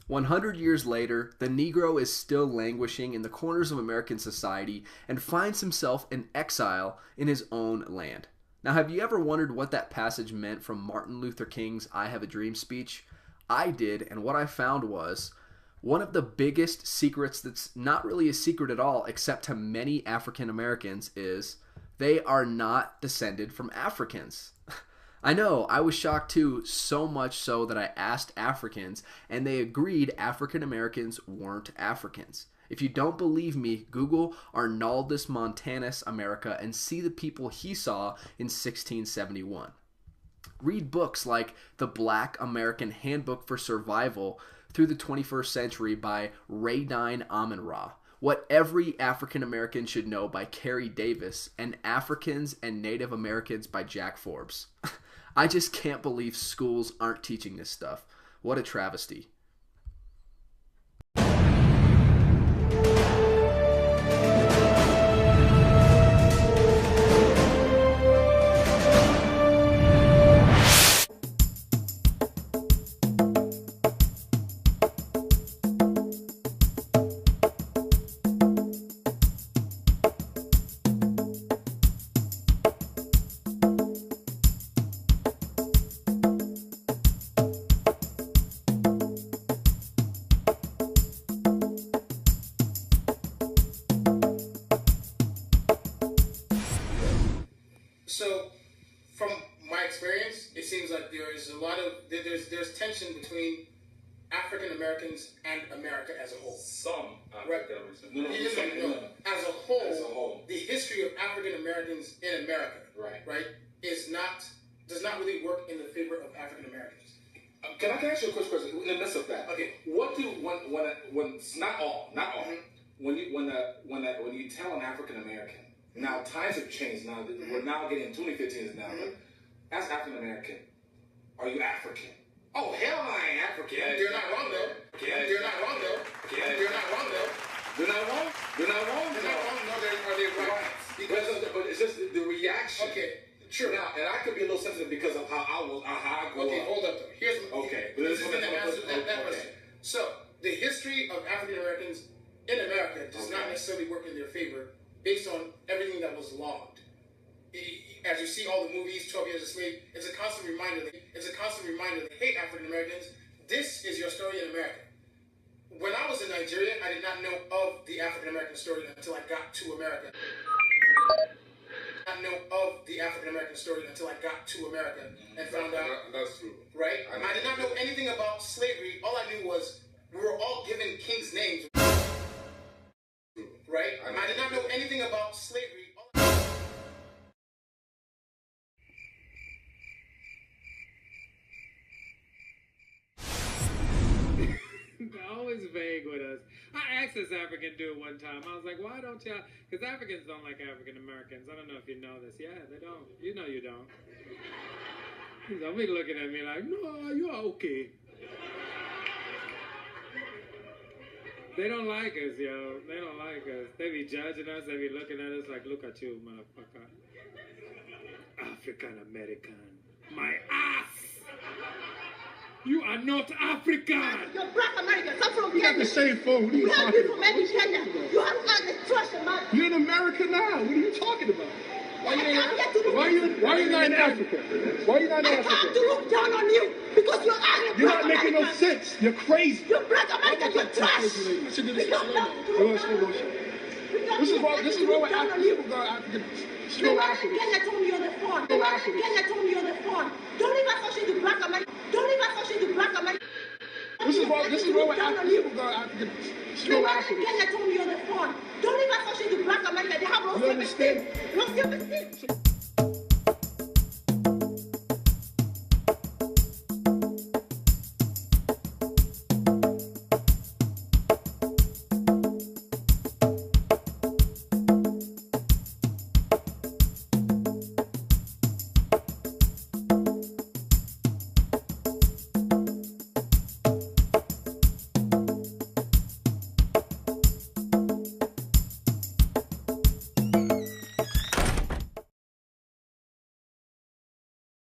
100 years later, the Negro is still languishing in the corners of American society and finds himself in exile in his own land. Now, have you ever wondered what that passage meant from Martin Luther King's I Have a Dream speech? I did, and what I found was one of the biggest secrets that's not really a secret at all, except to many African Americans, is they are not descended from Africans. I know, I was shocked too, so much so that I asked Africans, and they agreed African Americans weren't Africans. If you don't believe me, Google Arnaldus Montanus America and see the people he saw in 1671. Read books like The Black American Handbook for Survival through the 21st Century by Radine Amin-Ra, What Every African American Should Know by Carrie Davis, and Africans and Native Americans by Jack Forbes. I just can't believe schools aren't teaching this stuff. What a travesty. So, from my experience, it seems like there's there's tension between African Americans and America as a whole. Some African Americans. As a whole, the history of African Americans in America, right, does not really work in the favor of African Americans. Can I ask you a quick question in the midst of that? Okay. What do when not all when you tell an African American, now times have changed. Now we're now getting 2015 now. As African American, are you African? Oh hell, no, I ain't African. They're not wrong though. They're not wrong though. They're not wrong though. They're not wrong. They're not wrong. They're not wrong. No, are they right? But it's just the reaction. Okay. Sure. Now, and I could be a little sensitive because of how I grew up. Okay, hold up though. Here's this is going to answer that question. So the history of African Americans in America does not necessarily work in their favor based on everything that was logged. As you see all the movies, 12 Years a Slave, it's a constant reminder that, hey, African Americans, this is your story in America. When I was in Nigeria, I did not know of the African American story until I got to America. And found out. That's true. Right? I did not know anything about slavery. All I knew was we were all given kings' names. Right? I did not know anything about slavery. They're always vague with us. I asked this African dude one time. I was like, why don't y'all? Because Africans don't like African Americans. I don't know if you know this. Yeah, they don't. You know you don't. He's always looking at me like, no, you're okay. They don't like us, yo. They don't like us. They be judging us. They be looking at us like, look at you, motherfucker. African American. My ass. You are not African. You're black American. I'm from Kenya. You got the same phone. What are you talking You're from Kenya. You have got the trust in my... You're in America now. What are you talking about? Why you not in Africa? Why you not in I Africa? have to look down on you because you're African. You're not making no sense. You're crazy. You're black American. You're trash. I should do this. This is why we're African people go African. The man in Kenya told me on the phone. Don't even associate the black American. This is why we're African people go African. The man in Kenya told me on the phone. Don't even associate the black American. They have no self-esteem. No self-esteem.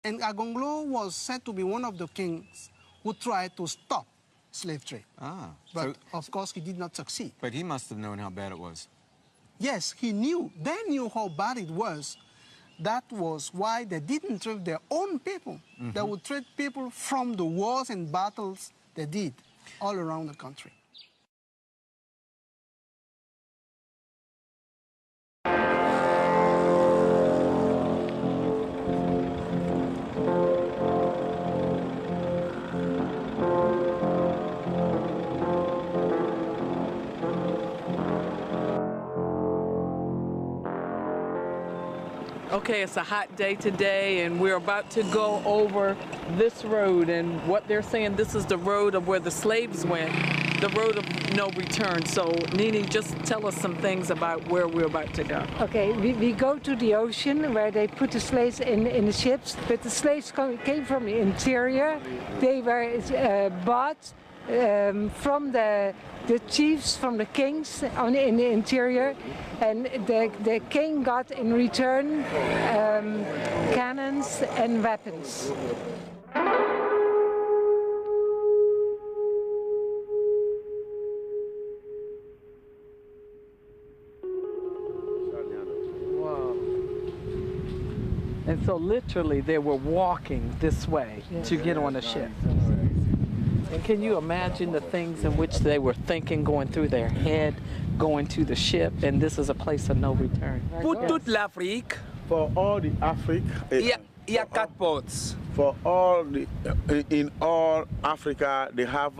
And Agonglo was said to be one of the kings who tried to stop slave trade. Ah. But of course, he did not succeed. But he must have known how bad it was. Yes, he knew. They knew how bad it was. That was why they didn't trade their own people. They would trade people from the wars and battles they did all around the country. Okay, it's a hot day today, and we're about to go over this road, and what they're saying, this is the road of where the slaves went, the road of no return. So, Nini, just tell us some things about where we're about to go. Okay, we go to the ocean where they put the slaves in the ships, but the slaves came from the interior. They were bought from the chiefs, from the kings in the interior, and the king got in return cannons and weapons. Wow. And so literally they were walking this way to get on a ship. And can you imagine the things in which they were thinking going through their head, going to the ship, and this is a place of no return? Pour toute l'Afrique, for all the Africa, il y a 4 ports. For all the, in all Africa, they have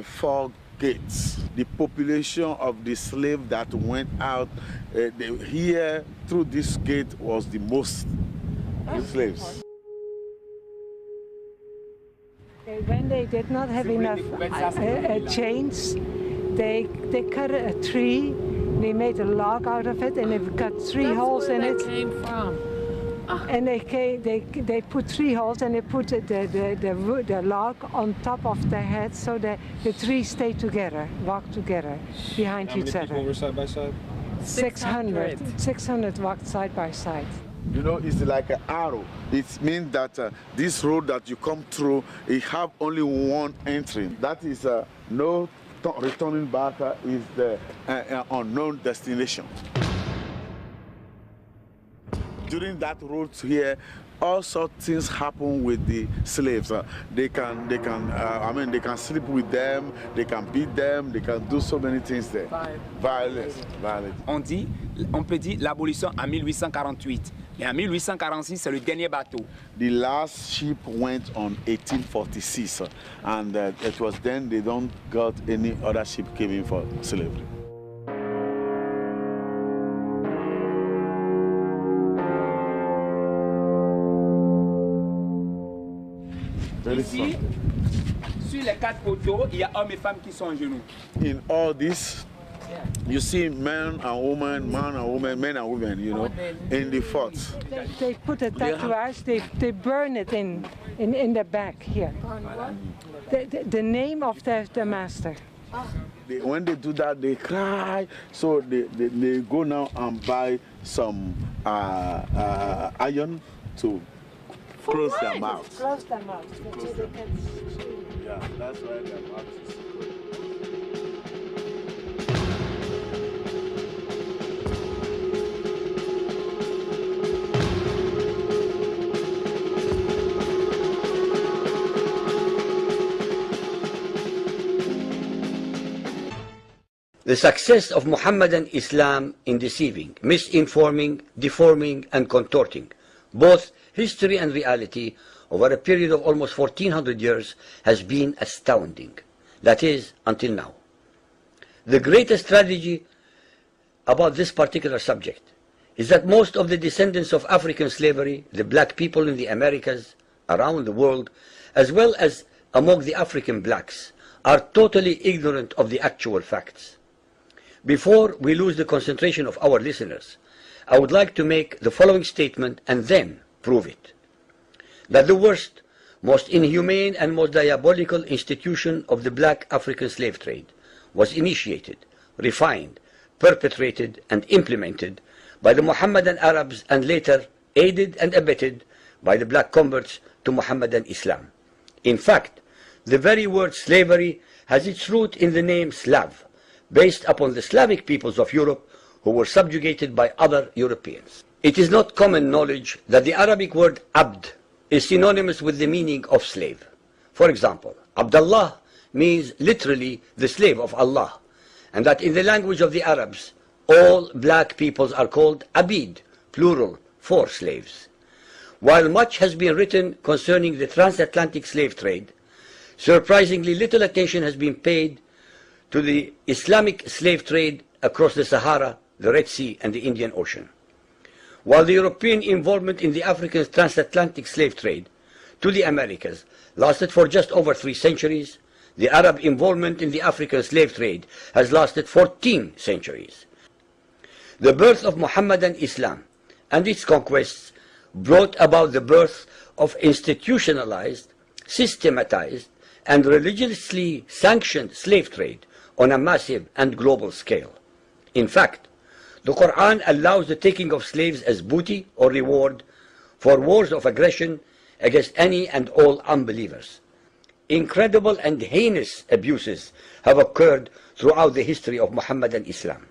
4 gates. The population of the slave that went out here through this gate was the most slaves. When they did not have enough chains, they cut a tree, they made a log out of it, and they cut 3 holes in it. Came from. And they put 3 holes, and they put the log on top of their head, so that the 3 stay together, walk together behind each other. How many people were side by side? 600 walked side by side. You know, it's like an arrow. It means that this road that you come through, it have only one entry. That is no returning back, is the unknown destination. During that route here, all sorts of things happen with the slaves. They can sleep with them, they can beat them, they can do so many things there. Violence. On peut dire l'abolition en 1848. Et en 1846, c'est le dernier bateau. The last ship went on 1846, and it was then they don't got any other ship came in for slavery. Ici, sur les 4 poteaux, il y a hommes et femmes qui sont en genoux. In all this, you see men and women, men and women, you know, in the forts. They put a tattooage, they burn it in the back here. The name of the master. When they do that, they cry, so they go now and buy some iron to close their mouths. Close their mouths. Yeah, that's why their mouths is The success of Muhammadan Islam in deceiving, misinforming, deforming, and contorting both history and reality over a period of almost 1400 years has been astounding. That is, until now. The greatest tragedy about this particular subject is that most of the descendants of African slavery, the black people in the Americas, around the world, as well as among the African blacks, are totally ignorant of the actual facts. Before we lose the concentration of our listeners, I would like to make the following statement and then prove it. That the worst, most inhumane and most diabolical institution of the black African slave trade was initiated, refined, perpetrated and implemented by the Mohammedan Arabs and later aided and abetted by the black converts to Mohammedan Islam. In fact, The very word slavery has its root in the name Slav, based upon the Slavic peoples of Europe who were subjugated by other Europeans. It is not common knowledge that the Arabic word abd is synonymous with the meaning of slave. For example, Abdullah means literally the slave of Allah, and that in the language of the Arabs, all black peoples are called abid, plural, for slaves. While much has been written concerning the transatlantic slave trade, surprisingly little attention has been paid to the Islamic slave trade across the Sahara, the Red Sea, and the Indian Ocean. While the European involvement in the African transatlantic slave trade to the Americas lasted for just over 3 centuries, the Arab involvement in the African slave trade has lasted 14 centuries. The birth of Muhammadan Islam and its conquests brought about the birth of institutionalized, systematized, and religiously sanctioned slave trade on a massive and global scale. In fact, the Quran allows the taking of slaves as booty or reward for wars of aggression against any and all unbelievers. Incredible and heinous abuses have occurred throughout the history of Muhammadan Islam.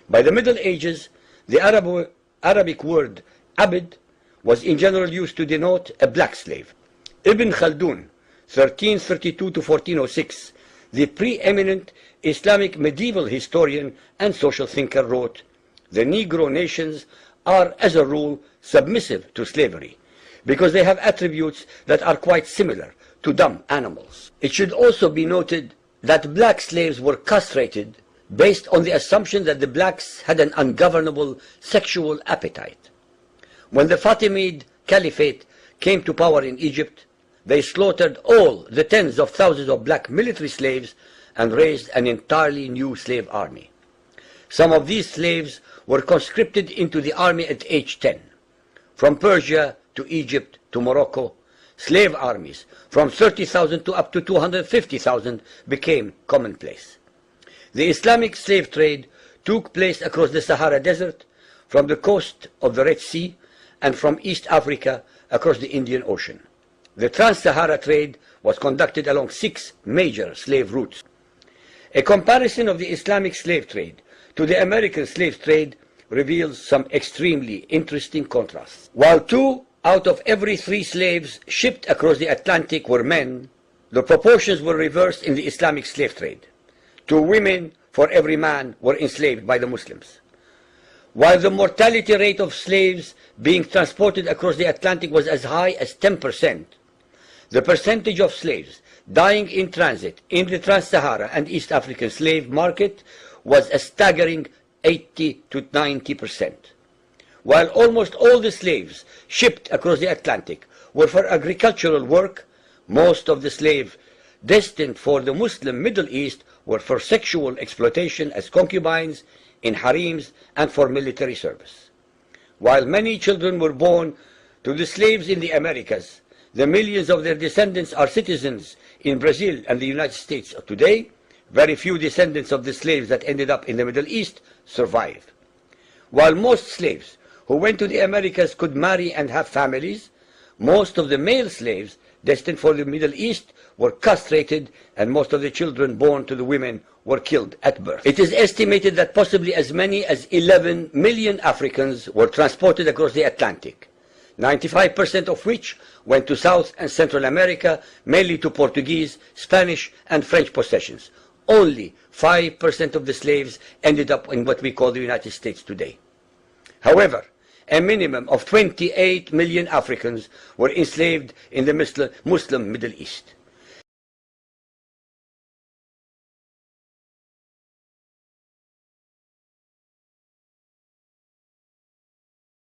By the Middle Ages, the Arabic word abd was in general used to denote a black slave. Ibn Khaldun, 1332 to 1406, the preeminent Islamic medieval historian and social thinker, wrote, "The Negro nations are, as a rule, submissive to slavery, because they have attributes that are quite similar to dumb animals." It should also be noted that black slaves were castrated based on the assumption that the blacks had an ungovernable sexual appetite. When the Fatimid Caliphate came to power in Egypt, they slaughtered all the tens of thousands of black military slaves and raised an entirely new slave army. Some of these slaves were conscripted into the army at age 10. From Persia to Egypt to Morocco, slave armies from 30,000 to up to 250,000 became commonplace. The Islamic slave trade took place across the Sahara Desert, from the coast of the Red Sea, and from East Africa across the Indian Ocean. The Trans-Sahara trade was conducted along 6 major slave routes. A comparison of the Islamic slave trade to the American slave trade reveals some extremely interesting contrasts. While 2 out of every 3 slaves shipped across the Atlantic were men, the proportions were reversed in the Islamic slave trade. 2 women for every man were enslaved by the Muslims. While the mortality rate of slaves being transported across the Atlantic was as high as 10%, the percentage of slaves dying in transit in the Trans-Sahara and East African slave market was a staggering 80 to 90%. While almost all the slaves shipped across the Atlantic were for agricultural work, most of the slaves destined for the Muslim Middle East were for sexual exploitation as concubines, in harems, and for military service. While many children were born to the slaves in the Americas, the millions of their descendants are citizens in Brazil and the United States today. Very few descendants of the slaves that ended up in the Middle East survived. While most slaves who went to the Americas could marry and have families, most of the male slaves destined for the Middle East were castrated, and most of the children born to the women were killed at birth. It is estimated that possibly as many as 11 million Africans were transported across the Atlantic, 95% of which went to South and Central America, mainly to Portuguese, Spanish, and French possessions. Only 5% of the slaves ended up in what we call the United States today. However, a minimum of 28 million Africans were enslaved in the Muslim Middle East.